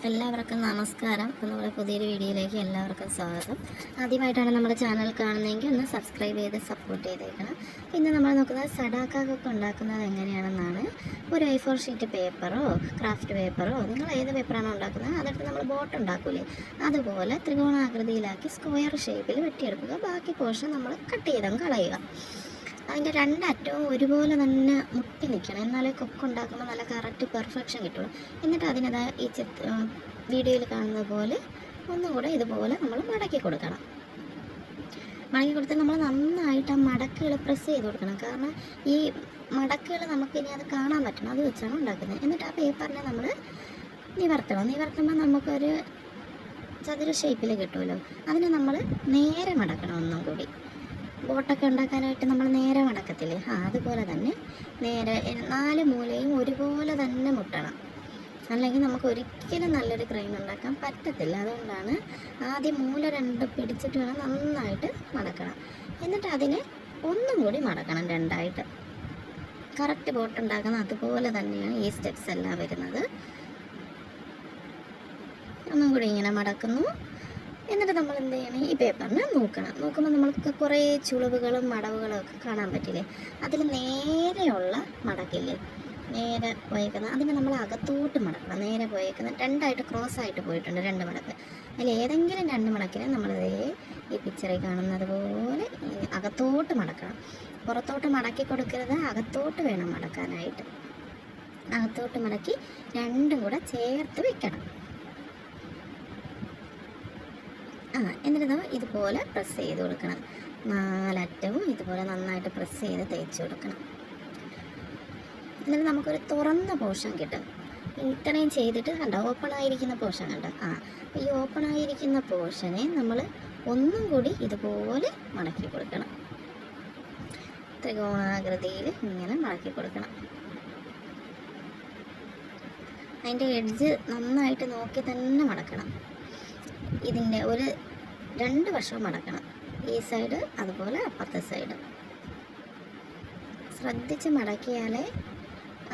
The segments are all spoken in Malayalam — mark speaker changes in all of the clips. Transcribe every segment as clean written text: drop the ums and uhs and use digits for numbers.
Speaker 1: എല്ലാവർക്കും നമസ്കാരം. അപ്പോൾ നമ്മുടെ പുതിയൊരു വീഡിയോയിലേക്ക് എല്ലാവർക്കും സ്വാഗതം. ആദ്യമായിട്ടാണ് നമ്മുടെ ചാനൽ കാണുന്നതെങ്കിൽ ഒന്ന് സബ്സ്ക്രൈബ് ചെയ്ത് സപ്പോർട്ട് ചെയ്തേക്കണം. ഇന്ന് നമ്മൾ നോക്കുന്നത് സഡാക്കൊക്കെ ഉണ്ടാക്കുന്നത് എങ്ങനെയാണെന്നാണ്. ഒരു A4 ഷീറ്റ് പേപ്പറോ ക്രാഫ്റ്റ് പേപ്പറോ നിങ്ങൾ ഏത് പേപ്പറാണോ ഉണ്ടാക്കുന്നത് അതെടുത്ത് നമ്മൾ ബോട്ട് ഉണ്ടാക്കൂലേ അതുപോലെ ത്രികോണാകൃതിയിലാക്കി സ്ക്വയർ ഷേപ്പിൽ വെട്ടിയെടുക്കുക. ബാക്കി പോർഷൻ നമ്മൾ കട്ട് ചെയ്തങ്ങ് കളയുക. അതിൻ്റെ രണ്ടറ്റവും ഒരുപോലെ തന്നെ മുട്ടി നിൽക്കണം, എന്നാലേ കൊക്കുണ്ടാക്കുമ്പോൾ നല്ല കറക്റ്റ് പെർഫെക്ഷൻ കിട്ടുള്ളൂ. എന്നിട്ട് അതിനത് ഈ വീഡിയോയിൽ കാണുന്നത് പോലെ ഒന്നും കൂടെ ഇതുപോലെ നമ്മൾ മടക്കി കൊടുക്കണം. മടക്കി കൊടുത്ത് നമ്മൾ നന്നായിട്ട് ആ മടക്കുകൾ പ്രസ് ചെയ്ത് കൊടുക്കണം. കാരണം ഈ മടക്കുകൾ നമുക്കിനി അത് കാണാൻ പറ്റണം, അത് വെച്ചാണ് ഉണ്ടാക്കുന്നത്. എന്നിട്ട് ആ പേപ്പറിനെ നമ്മൾ നിവർത്തുമ്പോൾ നമുക്കൊരു ചതുര ഷേപ്പിൽ കിട്ടുമല്ലോ. അതിനെ നമ്മൾ നേരെ മടക്കണം. ഒന്നും കൂടി ബോട്ടൊക്കെ ഉണ്ടാക്കാനായിട്ട് നമ്മൾ നേരെ മടക്കത്തില്ലേ, അതുപോലെ തന്നെ നേരെ 4 മൂലയും ഒരുപോലെ തന്നെ മുട്ടണം. അല്ലെങ്കിൽ നമുക്ക് ഒരിക്കലും നല്ലൊരു ക്രെയിൻ ഉണ്ടാക്കാൻ പറ്റത്തില്ല. അതുകൊണ്ടാണ് ആദ്യം മൂല 2 പിടിച്ചിട്ട് വേണം നന്നായിട്ട് മടക്കണം. എന്നിട്ട് അതിനെ ഒന്നും കൂടി മടക്കണം 2ആയിട്ട്. കറക്റ്റ് ബോട്ട് ഉണ്ടാക്കുന്നത് അതുപോലെ തന്നെയാണ് ഈ സ്റ്റെപ്സ് എല്ലാം വരുന്നത്. ഒന്നും കൂടി ഇങ്ങനെ മടക്കുന്നു. എന്നിട്ട് നമ്മൾ എന്ത് ചെയ്യണം, ഈ പേപ്പറിനെ നോക്കുമ്പോൾ നമ്മൾക്ക് കുറേ ചുളിവുകളും മടവുകളും ഒക്കെ കാണാൻ പറ്റില്ലേ. അതിൽ നേരെയുള്ള മടക്കില്ലേ, നേരെ പോയേക്കുന്നത് അതിനെ നമ്മൾ അകത്തോട്ട് മടക്കണം. നേരെ പോയേക്കുന്നത് 2ആയിട്ട് ക്രോസ് ആയിട്ട് പോയിട്ടുണ്ട് 2 മടക്ക്. അതിൽ ഏതെങ്കിലും 2 മടക്കിനെ നമ്മളിതേ ഈ പിക്ചറിൽ കാണുന്നത് പോലെ അകത്തോട്ട് മടക്കണം. പുറത്തോട്ട് മടക്കി കൊടുക്കരുത്, അകത്തോട്ട് വേണം മടക്കാനായിട്ട്. അകത്തോട്ട് മടക്കി 2ഉം കൂടെ ചേർത്ത് വെക്കണം. എന്നിട്ട് നമ്മൾ ഇതുപോലെ പ്രസ് ചെയ്ത് കൊടുക്കണം. 4 അറ്റവും ഇതുപോലെ നന്നായിട്ട് പ്രസ് ചെയ്ത് തേച്ച് കൊടുക്കണം. എന്നിട്ട് നമുക്കൊരു തുറന്ന പോർഷൻ കിട്ടും. ഇത്രയും ചെയ്തിട്ട് കണ്ടോ, ഓപ്പൺ ആയിരിക്കുന്ന പോർഷൻ കണ്ടോ. ഈ ഓപ്പൺ ആയിരിക്കുന്ന പോർഷനെ നമ്മൾ ഒന്നും കൂടി ഇതുപോലെ മടക്കി കൊടുക്കണം. ത്രികോണാകൃതിയിൽ ഇങ്ങനെ മടക്കി കൊടുക്കണം. അതിൻ്റെ എഡ്ജ് നന്നായിട്ട് നോക്കി തന്നെ മടക്കണം. ഇതിൻ്റെ ഒരു 2 വശവും മടക്കണം. ഈ സൈഡ് അതുപോലെ അപ്പുറത്തെ സൈഡ് ശ്രദ്ധിച്ച് മടക്കിയാലേ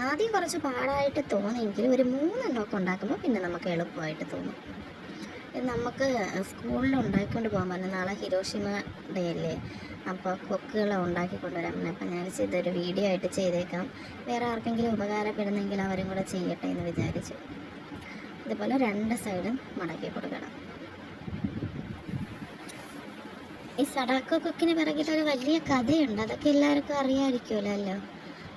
Speaker 1: ആദ്യം കുറച്ച് പാടായിട്ട് തോന്നിയെങ്കിലും ഒരു 3 എണ്ണമൊക്കെ ഉണ്ടാക്കുമ്പോൾ പിന്നെ നമുക്ക് എളുപ്പമായിട്ട് തോന്നും. ഇത് നമുക്ക് സ്കൂളിൽ ഉണ്ടാക്കിക്കൊണ്ട് പോകാൻ പറ്റും. നാളെ ഹിരോഷിമ ഡേ അല്ലേ, അപ്പോൾ കൊക്കുകൾ ഉണ്ടാക്കി കൊണ്ടുവരാൻ പറ്റും. അപ്പം ഞാൻ ഇതൊരു വീഡിയോ ആയിട്ട് ചെയ്തേക്കാം. വേറെ ആർക്കെങ്കിലും ഉപകാരപ്പെടുന്നെങ്കിൽ അവരും കൂടെ ചെയ്യട്ടെ എന്ന് വിചാരിച്ചു. ഇതുപോലെ 2 സൈഡും മടക്കി കൊടുക്കണം. ഈ സഡാക്കോ കൊക്കിന് പിറകിലൊരു വലിയ കഥയുണ്ട്, അതൊക്കെ എല്ലാവർക്കും അറിയാമായിരിക്കുമല്ലോ.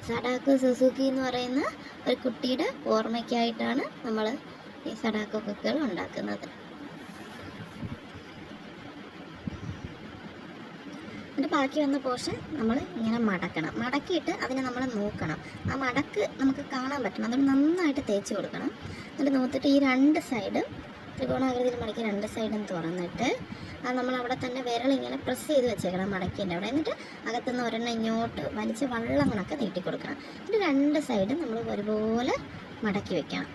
Speaker 1: സഡാക്കോ സുസുക്കി എന്ന് പറയുന്ന ഒരു കുട്ടിയുടെ ഓർമ്മയ്ക്കായിട്ടാണ് നമ്മൾ ഈ സഡാക്കോ കൊക്കുകൾ ഉണ്ടാക്കുന്നത്. എന്നിട്ട് ബാക്കി വന്ന പോർഷൻ നമ്മൾ ഇങ്ങനെ മടക്കിയിട്ട് അതിനെ നമ്മൾ നോക്കണം. ആ മടക്ക് നമുക്ക് കാണാൻ പറ്റണം, അതുകൊണ്ട് നന്നായിട്ട് തേച്ച് കൊടുക്കണം. എന്നിട്ട് നോക്കിയിട്ട് ഈ 2 സൈഡും ത്രികോണാകൃതിയിൽ മടക്കി 2 സൈഡും തുറന്നിട്ട് നമ്മൾ അവിടെ തന്നെ വിരലിങ്ങനെ പ്രസ് ചെയ്ത് വെച്ചേക്കണം മടക്കിൻ്റെ അവിടെ. എന്നിട്ട് അകത്തുനിന്ന് ഒരെണ്ണം ഇങ്ങോട്ട് വലിച്ച് വള്ളം കണക്ക് നീട്ടി കൊടുക്കണം. എന്നിട്ട് 2 സൈഡും നമ്മൾ ഒരുപോലെ മടക്കി വെക്കണം.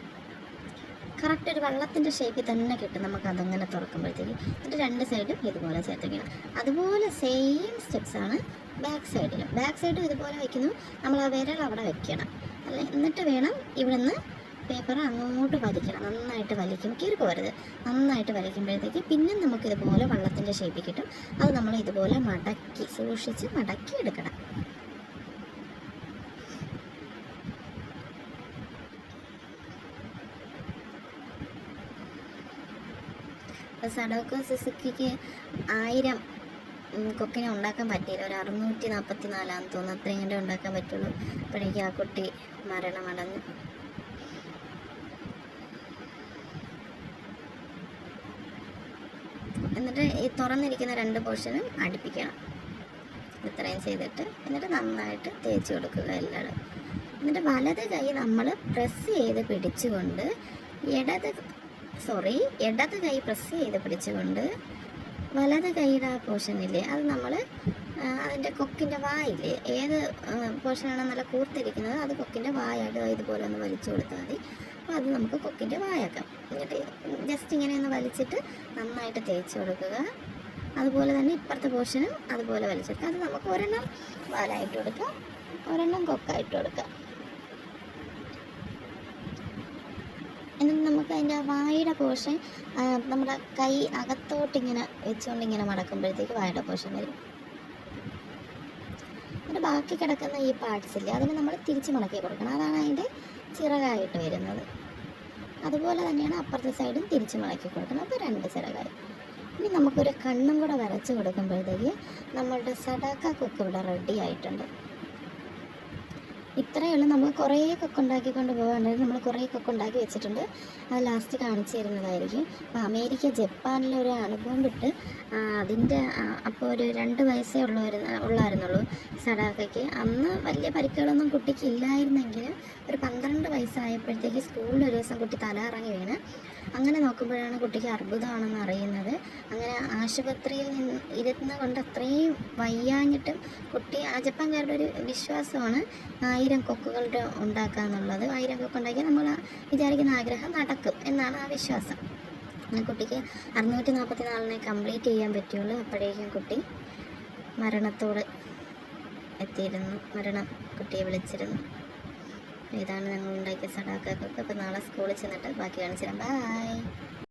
Speaker 1: കറക്റ്റ് ഒരു വള്ളത്തിൻ്റെ ഷേപ്പിൽ തന്നെ കിട്ടും നമുക്ക് അതങ്ങനെ തുറക്കുമ്പോഴത്തേക്ക്. എന്നിട്ട് 2 സൈഡും ഇതുപോലെ ചേർത്ത് വയ്ക്കണം. അതുപോലെ സെയിം സ്റ്റെപ്സാണ് ബാക്ക് സൈഡും ഇതുപോലെ വയ്ക്കുന്നു. നമ്മൾ ആ വിരൽ അവിടെ വെക്കണം. എന്നിട്ട് വേണം ഇവിടുന്ന് പേപ്പർ അങ്ങോട്ട് വലിക്കണം. നന്നായിട്ട് വലിക്കും, കീറി പോരുത്. നന്നായിട്ട് വലിക്കുമ്പോഴത്തേക്ക് പിന്നെ നമുക്കിതുപോലെ വള്ളത്തിൻ്റെ ഷേപ്പിൽ കിട്ടും. അത് നമ്മൾ ഇതുപോലെ സൂക്ഷിച്ച് മടക്കി എടുക്കണം. സഡാക്കോ സുസുക്കിക്ക് 1000 കൊക്കിനെ ഉണ്ടാക്കാൻ പറ്റിയില്ല. ഒരു 644 തോന്നുന്നു, അത്രയും കണ്ടേ ഉണ്ടാക്കാൻ പറ്റുള്ളൂ. അപ്പോഴേക്കും ആ കുട്ടി മരണമടഞ്ഞു. എന്നിട്ട് ഈ തുറന്നിരിക്കുന്ന 2 പോർഷനും അടുപ്പിക്കണം. ഇത്രയും ചെയ്തിട്ട് എന്നിട്ട് നന്നായിട്ട് തേച്ച് കൊടുക്കുക എല്ലാവരും. എന്നിട്ട് വലത് കൈ നമ്മൾ പ്രസ് ചെയ്ത് പിടിച്ചുകൊണ്ട് ഇടത് കൈ പ്രസ് ചെയ്ത് പിടിച്ചുകൊണ്ട് വലത് കൈയുടെ ആ പോർഷനില്ലേ അത് നമ്മൾ അതിൻ്റെ കൊക്കിൻ്റെ വായില്ലേ, ഏത് പോർഷനാണ് നല്ല കൂർത്തിരിക്കുന്നത് അത് കൊക്കിൻ്റെ വായായിട്ട് ഇതുപോലെ ഒന്ന് വലിച്ചു കൊടുത്താൽ മതി. അപ്പോൾ അത് നമുക്ക് കൊക്കിൻ്റെ വായാക്കാം. എന്നിട്ട് ജസ്റ്റ് ഇങ്ങനെ ഒന്ന് വലിച്ചിട്ട് നന്നായിട്ട് തേച്ച് കൊടുക്കുക. അതുപോലെ തന്നെ ഇപ്പുറത്തെ പോർഷനും അതുപോലെ വലിച്ചെടുക്കുക. അത് നമുക്ക് ഒരെണ്ണം വാലായിട്ട് കൊടുക്കാം, ഒരെണ്ണം കൊക്കായിട്ട് കൊടുക്കാം. എന്നിട്ട് നമുക്ക് അതിൻ്റെ വായുടെ പോർഷൻ നമ്മുടെ കൈ അകത്തോട്ടിങ്ങനെ വെച്ചുകൊണ്ട് ഇങ്ങനെ മടക്കുമ്പോഴത്തേക്ക് വായുടെ പോർഷൻ വരും. എന്നിട്ട് ബാക്കി കിടക്കുന്ന ഈ പാർട്സില്ലേ അതിന് നമ്മൾ തിരിച്ച് മടക്കി കൊടുക്കണം. അതാണ് അതിൻ്റെ ചിറകായിട്ട് വരുന്നത്. അതുപോലെ തന്നെയാണ് അപ്പുറത്തെ സൈഡും തിരിച്ച് മടക്കി കൊടുക്കണം. അപ്പോൾ 2 ചിറകായി. ഇനി നമുക്കൊരു കണ്ണും കൂടെ വരച്ച് കൊടുക്കുമ്പോഴത്തേക്ക് നമ്മളുടെ സഡാക്ക കൊക്ക് ഇവിടെ റെഡി ആയിട്ടുണ്ട്. ഇത്രയേ ഉള്ളൂ. നമ്മൾ കുറേ കൊക്ക് ഉണ്ടാക്കിക്കൊണ്ട് പോകാനായിട്ട് നമ്മൾ കുറേ കൊക്ക് ഉണ്ടാക്കി വെച്ചിട്ടുണ്ട്. അത് ലാസ്റ്റ് കാണിച്ചു തരുന്നതായിരിക്കും. അപ്പോൾ അമേരിക്ക ജപ്പാനിലെ ഒരു അനുഭവം വിട്ട് അതിൻ്റെ അപ്പോൾ ഒരു 2 വയസ്സേ ഉള്ളായിരുന്നുള്ളൂ സഡാക്കയ്ക്ക്. അന്ന് വലിയ പരിക്കുകളൊന്നും കുട്ടിക്ക് ഇല്ലായിരുന്നെങ്കിൽ ഒരു 12 വയസ്സായപ്പോഴത്തേക്ക് സ്കൂളിൽ ഒരു ദിവസം കുട്ടി തലകറങ്ങി വീണ്. അങ്ങനെ നോക്കുമ്പോഴാണ് കുട്ടിക്ക് അർബുദമാണെന്ന് അറിയുന്നത്. അങ്ങനെ ആശുപത്രിയിൽ ഇരുന്ന് കൊണ്ട് അത്രയും വയ്യാഞ്ഞിട്ടും കുട്ടി ജപ്പാൻകാരുടെ ഒരു വിശ്വാസമാണ് 1000 കൊക്കുകളുടെ ഉണ്ടാക്കുക എന്നുള്ളത്. 1000 കൊക്ക് ഉണ്ടാക്കിയാൽ നമ്മൾ വിചാരിക്കുന്ന ആഗ്രഹം നടക്കും എന്നാണ് ആ വിശ്വാസം. അങ്ങനെ കുട്ടിക്ക് 644 കംപ്ലീറ്റ് ചെയ്യാൻ പറ്റുള്ളൂ. അപ്പോഴേക്കും കുട്ടി മരണത്തോട് എത്തിയിരുന്നു. മരണം കുട്ടിയെ വിളിച്ചിരുന്നു. ഇതാണ് ഞങ്ങൾ ഉണ്ടാക്കിയ സഡാക്ക കൊക്ക്. അപ്പോൾ നാളെ സ്കൂളിൽ ചെന്നിട്ട് ബാക്കി കാണിച്ചു തരാം. ബൈ.